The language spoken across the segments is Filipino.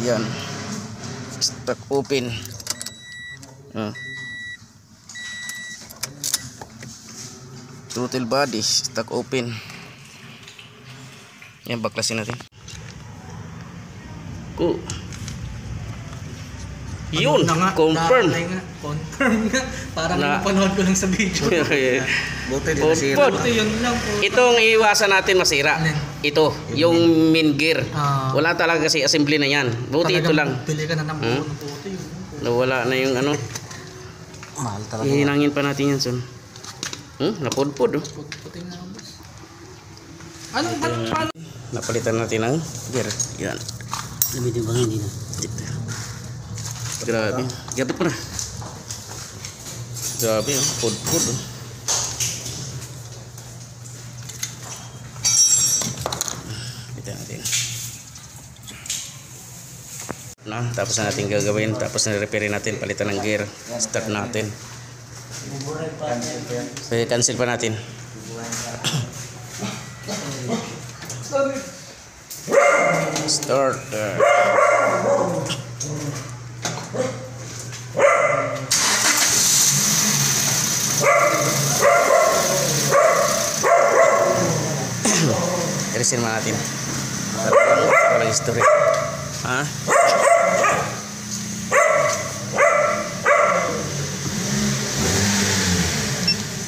Yan. Stock open. Throttle body, stock open. Yan, baklasin natin. Yun, confirm. Confirm nga. Parang napanood ko lang sa video. Buti din nasira. Buti yun lang po. Itong iwasan natin masira. Ito, yung main gear. Wala talaga kasi assembly na yan. Buti ito lang. Pili ka na ng buti. Nawala na yung ano. Mahal talaga. Hihinangin pa natin yan son. Napudpud. Puti nga boss. Paano? Napalitan natin ang gear. Yan. Lamitin ba hindi na? Dito. Grabe. Gabit mo na. Grabe, pud-pud. Bitan natin. Tapos na natin gagawin. Tapos na repair natin. Palitan ng gear. Start natin. Pwede cancel pa natin. Start. Irisin naman natin. Walang history.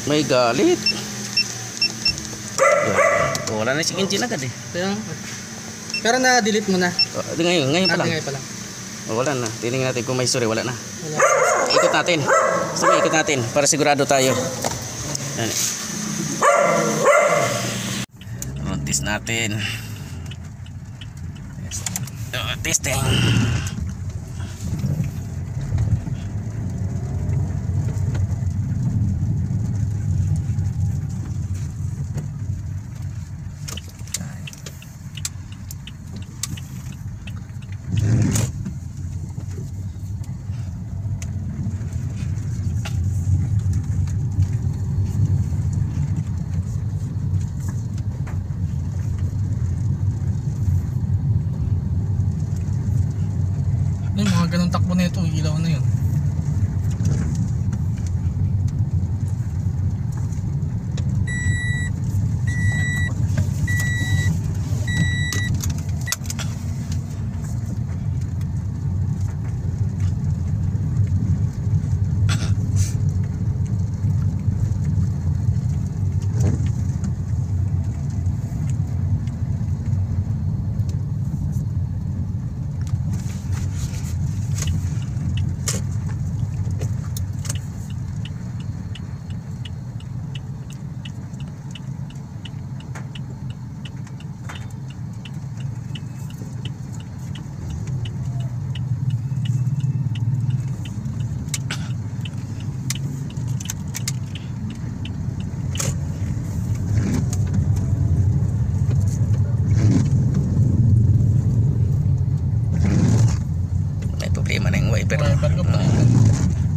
May galit. Wala na si engine agad eh. Pero na-delete mo na. Ngayon pa lang. Ngayon pa lang. Wala na. Tingnan natin kung may history. Wala na. Ikot natin. Gusto mo ikot natin para sigurado tayo. Yan. Test natin. Testing. Yung mga ganong takbo na ito, ilaw na yun.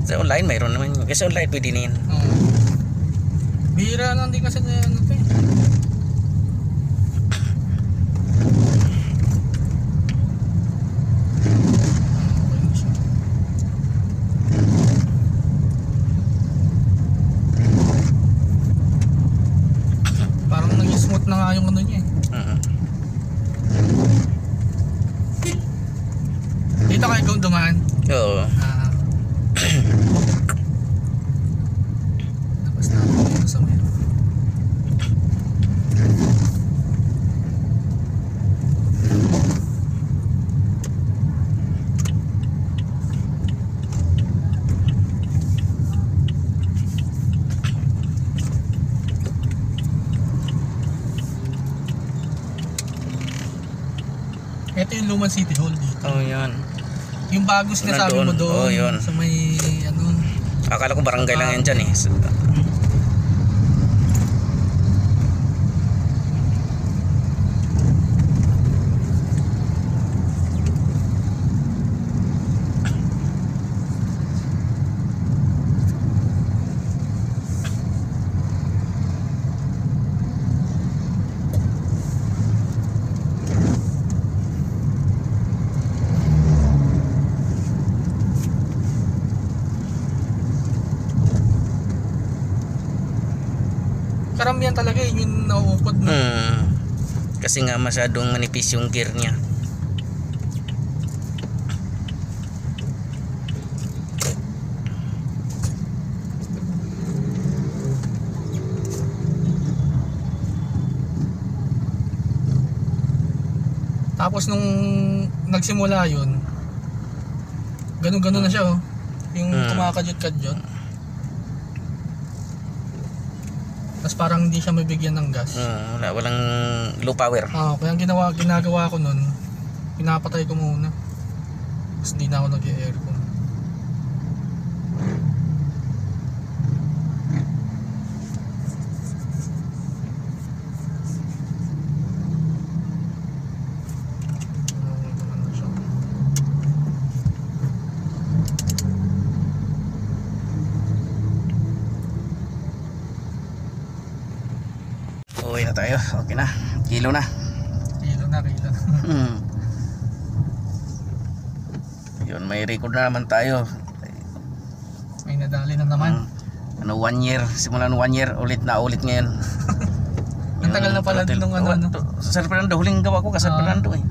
Sa online mayroon naman. Kasi online pwede na yan. Bihira lang din kasi na ano to eh. Parang nag-smooth na nga yung ano niya eh. Dito kayo kung dumaan? Oo. Tapos natin dito sa meron. Ito yung Luman City Hall dito. Oh, yan. Yung bago sinasabi mo doon. Oh, yun. Sa may ano. Akala ko barangay lang yan dyan eh. Karamihan talaga yun yung nauukod mo. Kasi nga masyadong manipis yung gear niya. Tapos nung nagsimula yun, ganun-ganun na siya oh. Yung kumakadyot-kadyot. Tapos parang hindi siya mabigyan ng gas. Walang low power. Kaya ang ginagawa ko nun, pinapatay ko muna. Tapos hindi na ako nag-aircon. Uwi na tayo. Okay na. Kilo na. Kilo na. Yun, may record na naman tayo. May nadali na naman. 1 year. Simulan 1 year. Ulit ngayon. Ang tagal na pala din nung ano. Sa San Fernando. Huling gawa ko ka San Fernando eh.